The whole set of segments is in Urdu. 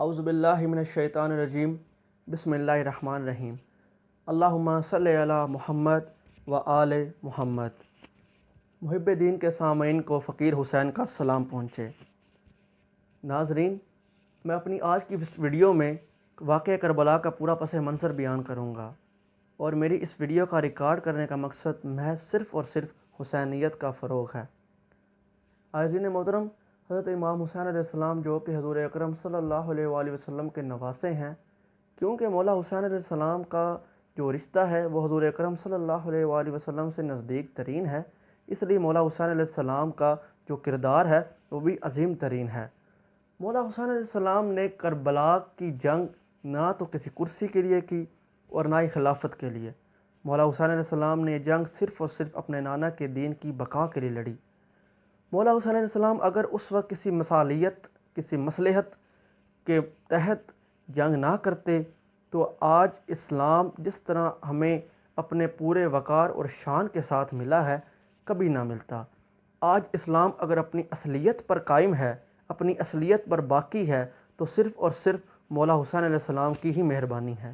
اعوذ باللہ من الشیطان الرجیم بسم اللہ الرحمن الرحیم اللہم صلی علی محمد و آل محمد۔ محب دین کے سامعین کو فقیر حسین کا سلام پہنچے۔ ناظرین، میں اپنی آج کی اس ویڈیو میں واقعہ کربلا کا پورا پس منظر بیان کروں گا، اور میری اس ویڈیو کا ریکارڈ کرنے کا مقصد محض صرف اور صرف حسینیت کا فروغ ہے۔ عزیزین محترم، حضرت امام حسین علیہ السلام جو کہ حضور اکرم صلی اللہ علیہ وآلہ وسلم کے نواسے ہیں، کیونکہ مولا حسین علیہ السلام کا جو رشتہ ہے وہ حضور اکرم صلی اللہ علیہ وآلہ وسلم سے نزدیک ترین ہے، اس لیے مولا حسین علیہ السلام کا جو کردار ہے وہ بھی عظیم ترین ہے۔ مولا حسین علیہ السلام نے کربلا کی جنگ نہ تو کسی کرسی کے لیے کی اور نہ ہی خلافت کے لیے۔ مولا حسین علیہ السلام نے یہ جنگ صرف اور صرف اپنے نانا کے دین کی بقا کے لیے لڑی۔ مولا حسین علیہ السلام اگر اس وقت کسی مصالحت، کسی مصلحت کے تحت جنگ نہ کرتے تو آج اسلام جس طرح ہمیں اپنے پورے وقار اور شان کے ساتھ ملا ہے کبھی نہ ملتا۔ آج اسلام اگر اپنی اصلیت پر قائم ہے، اپنی اصلیت پر باقی ہے، تو صرف اور صرف مولا حسین علیہ السلام کی ہی مہربانی ہے۔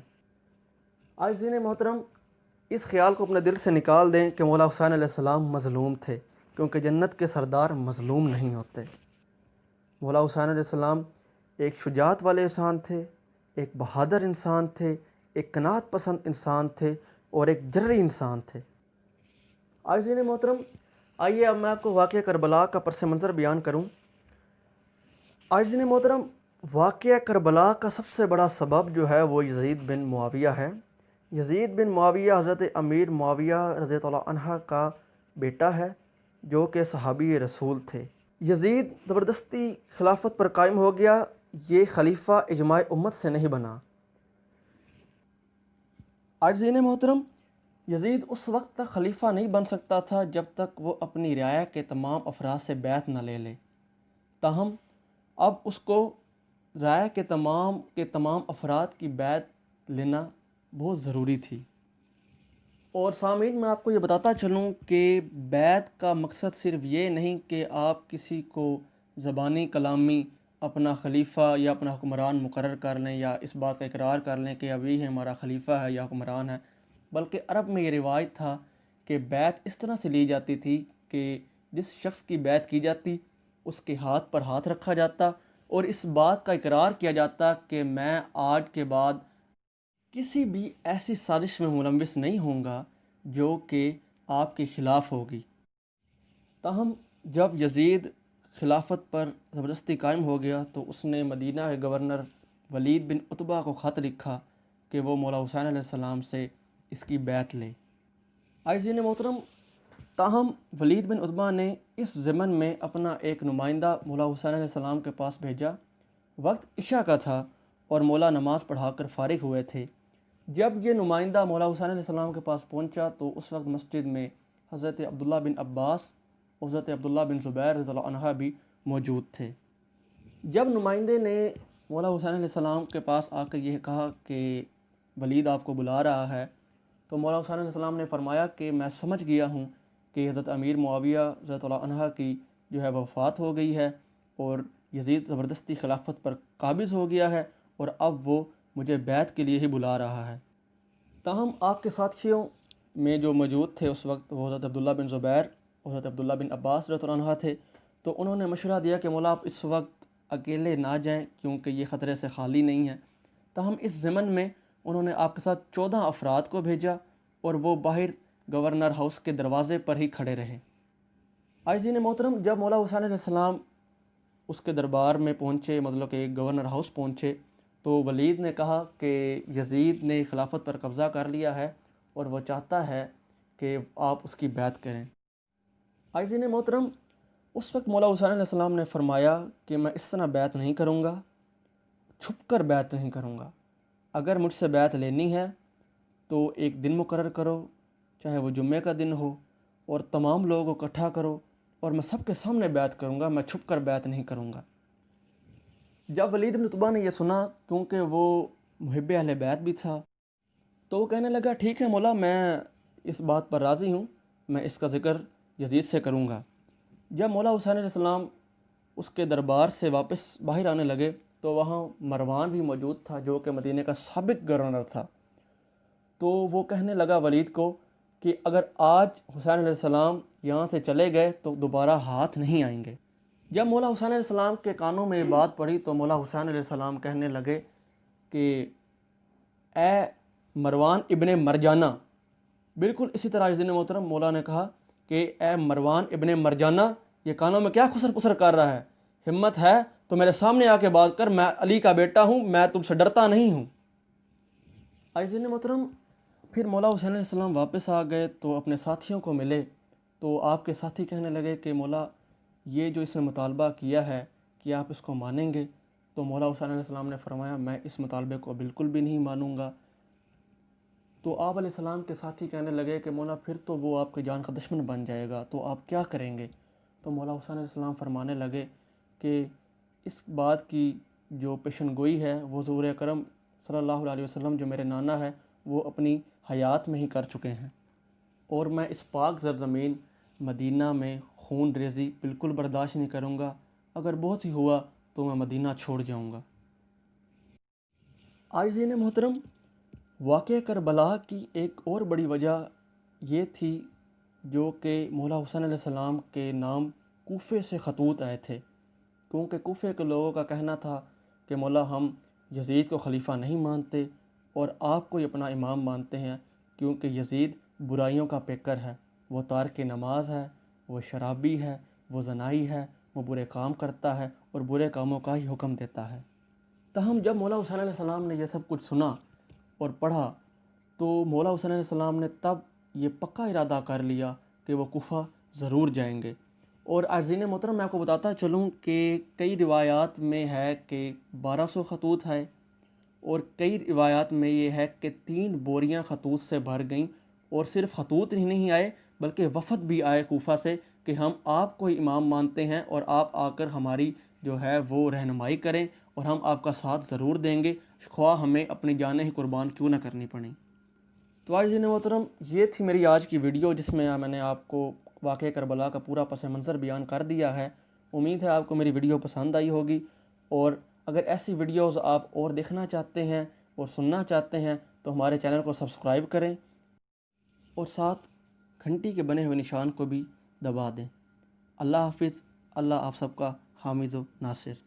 عزیزین محترم، اس خیال کو اپنے دل سے نکال دیں کہ مولا حسین علیہ السلام مظلوم تھے، کیونکہ جنت کے سردار مظلوم نہیں ہوتے۔ مولا حسین علیہ السلام ایک شجاعت والے انسان تھے، ایک بہادر انسان تھے، ایک قناعت پسند انسان تھے اور ایک جرری انسان تھے۔ عزیزین محترم، آئیے اب میں آپ کو واقعہ کربلا کا پس منظر بیان کروں۔ عزیزین محترم، واقعہ کربلا کا سب سے بڑا سبب جو ہے وہ یزید بن معاویہ ہے۔ یزید بن معاویہ حضرت امیر معاویہ رضی اللہ عنہ کا بیٹا ہے، جو کہ صحابی رسول تھے۔ یزید زبردستی خلافت پر قائم ہو گیا، یہ خلیفہ اجماع امت سے نہیں بنا۔ عزیزین محترم، یزید اس وقت تک خلیفہ نہیں بن سکتا تھا جب تک وہ اپنی رعایا کے تمام افراد سے بیعت نہ لے لے۔ تاہم اب اس کو رعایا کے تمام افراد کی بیعت لینا بہت ضروری تھی۔ اور سامعین، میں آپ کو یہ بتاتا چلوں کہ بیعت کا مقصد صرف یہ نہیں کہ آپ کسی کو زبانی کلامی اپنا خلیفہ یا اپنا حکمران مقرر کر لیں یا اس بات کا اقرار کر لیں کہ اب یہ ہمارا خلیفہ ہے یا حکمران ہے، بلکہ عرب میں یہ روایت تھا کہ بیعت اس طرح سے لی جاتی تھی کہ جس شخص کی بیعت کی جاتی اس کے ہاتھ پر ہاتھ رکھا جاتا اور اس بات کا اقرار کیا جاتا کہ میں آج کے بعد کسی بھی ایسی سازش میں ملوث نہیں ہوں گا جو کہ آپ کے خلاف ہوگی۔ تاہم جب یزید خلافت پر زبردستی قائم ہو گیا تو اس نے مدینہ کے گورنر ولید بن عتبہ کو خط لکھا کہ وہ مولا حسین علیہ السلام سے اس کی بیعت لے۔ عزیزین محترم، تاہم ولید بن عتبہ نے اس ضمن میں اپنا ایک نمائندہ مولا حسین علیہ السلام کے پاس بھیجا۔ وقت عشاء کا تھا اور مولا نماز پڑھا کر فارغ ہوئے تھے۔ جب یہ نمائندہ مولا حسین علیہ السلام کے پاس پہنچا تو اس وقت مسجد میں حضرت عبداللہ بن عباس اور حضرت عبداللہ بن زبیر رضی اللہ عنہ بھی موجود تھے۔ جب نمائندے نے مولا حسین علیہ السلام کے پاس آ کر یہ کہا کہ ولید آپ کو بلا رہا ہے، تو مولا حسین علیہ السلام نے فرمایا کہ میں سمجھ گیا ہوں کہ حضرت امیر معاویہ رضی اللہ عنہ کی جو ہے وفات ہو گئی ہے اور یزید زبردستی خلافت پر قابض ہو گیا ہے اور اب وہ مجھے بیعت کے لیے ہی بلا رہا ہے۔ تاہم آپ کے ساتھیوں میں جو موجود تھے اس وقت وہ حضرت عبداللہ بن زبیر اور حضرت عبداللہ بن عباس رضی اللہ عنہ تھے، تو انہوں نے مشورہ دیا کہ مولا آپ اس وقت اکیلے نہ جائیں کیونکہ یہ خطرے سے خالی نہیں ہے۔ تاہم اس ضمن میں انہوں نے آپ کے ساتھ 14 افراد کو بھیجا اور وہ باہر گورنر ہاؤس کے دروازے پر ہی کھڑے رہے۔ عزیزین محترم، جب مولا حسین علیہ السلام اس کے دربار میں پہنچے، مطلب کہ گورنر ہاؤس پہنچے، تو ولید نے کہا کہ یزید نے خلافت پر قبضہ کر لیا ہے اور وہ چاہتا ہے کہ آپ اس کی بیعت کریں۔ عزیزین محترم، اس وقت مولا حسین علیہ السلام نے فرمایا کہ میں اس طرح بیعت نہیں کروں گا، چھپ کر بیعت نہیں کروں گا۔ اگر مجھ سے بیعت لینی ہے تو ایک دن مقرر کرو، چاہے وہ جمعے کا دن ہو، اور تمام لوگوں کو اکٹھا کرو اور میں سب کے سامنے بیعت کروں گا، میں چھپ کر بیعت نہیں کروں گا۔ جب ولید بن عتبہ نے یہ سنا، کیونکہ وہ محب اہل بیت بھی تھا، تو وہ کہنے لگا ٹھیک ہے مولا، میں اس بات پر راضی ہوں، میں اس کا ذکر یزید سے کروں گا۔ جب مولا حسین علیہ السلام اس کے دربار سے واپس باہر آنے لگے تو وہاں مروان بھی موجود تھا جو کہ مدینہ کا سابق گورنر تھا۔ تو وہ کہنے لگا ولید کو کہ اگر آج حسین علیہ السلام یہاں سے چلے گئے تو دوبارہ ہاتھ نہیں آئیں گے۔ جب مولا حسین علیہ السلام کے کانوں میں یہ بات پڑی تو مولا حسین علیہ السلام کہنے لگے کہ اے مروان ابن مرجانہ، بالکل اسی طرح عزیز محترم مولا نے کہا کہ اے مروان ابن مرجانہ، یہ کانوں میں کیا خسر پسر کر رہا ہے؟ ہمت ہے تو میرے سامنے آ کے بات کر، میں علی کا بیٹا ہوں، میں تم سے ڈرتا نہیں ہوں۔ عزیز محترم پھر مولا حسین علیہ السلام واپس آ گئے تو اپنے ساتھیوں کو ملے تو آپ کے ساتھی کہنے لگے کہ مولا یہ جو اس نے مطالبہ کیا ہے کہ آپ اس کو مانیں گے؟ تو مولا حسین علیہ السلام نے فرمایا میں اس مطالبے کو بالکل بھی نہیں مانوں گا۔ تو آپ علیہ السلام کے ساتھی کہنے لگے کہ مولا پھر تو وہ آپ کے جان کا دشمن بن جائے گا، تو آپ کیا کریں گے؟ تو مولا حسین علیہ السلام فرمانے لگے کہ اس بات کی جو پیشن گوئی ہے وہ حضور اکرم صلی اللہ علیہ وسلم جو میرے نانا ہے وہ اپنی حیات میں ہی کر چکے ہیں، اور میں اس پاک زرزمین مدینہ میں خون ریزی بالکل برداشت نہیں کروں گا، اگر بہت ہی ہوا تو میں مدینہ چھوڑ جاؤں گا۔ عزیزین محترم واقعہ کربلا کی ایک اور بڑی وجہ یہ تھی جو کہ مولا حسین علیہ السلام کے نام کوفے سے خطوط آئے تھے، کیونکہ کوفے کے لوگوں کا کہنا تھا کہ مولا ہم یزید کو خلیفہ نہیں مانتے اور آپ کو ہی اپنا امام مانتے ہیں، کیونکہ یزید برائیوں کا پیکر ہے، وہ تارک نماز ہے، وہ شرابی ہے، وہ زنائی ہے، وہ برے کام کرتا ہے اور برے کاموں کا ہی حکم دیتا ہے۔ تاہم جب مولا حسین علیہ السلام نے یہ سب کچھ سنا اور پڑھا تو مولا حسین علیہ السلام نے تب یہ پکا ارادہ کر لیا کہ وہ کوفہ ضرور جائیں گے۔ اور عزیزین محترم میں آپ کو بتاتا چلوں کہ کئی روایات میں ہے کہ 1200 خطوط ہے، اور کئی روایات میں یہ ہے کہ 3 بوریاں خطوط سے بھر گئیں، اور صرف خطوط ہی نہیں آئے بلکہ وفد بھی آئے کوفہ سے کہ ہم آپ کو ہی امام مانتے ہیں اور آپ آ کر ہماری جو ہے وہ رہنمائی کریں اور ہم آپ کا ساتھ ضرور دیں گے، خواہ ہمیں اپنی جانیں ہی قربان کیوں نہ کرنی پڑیں۔ تو عزیزین محترم یہ تھی میری آج کی ویڈیو جس میں نے آپ کو واقعہ کربلا کا پورا پس منظر بیان کر دیا ہے۔ امید ہے آپ کو میری ویڈیو پسند آئی ہوگی، اور اگر ایسی ویڈیوز آپ اور دیکھنا چاہتے ہیں اور سننا چاہتے ہیں تو ہمارے چینل کو سبسکرائب کریں اور ساتھ گھنٹی کے بنے ہوئے نشان کو بھی دبا دیں۔ اللہ حافظ، اللہ آپ سب کا حافظ و ناصر۔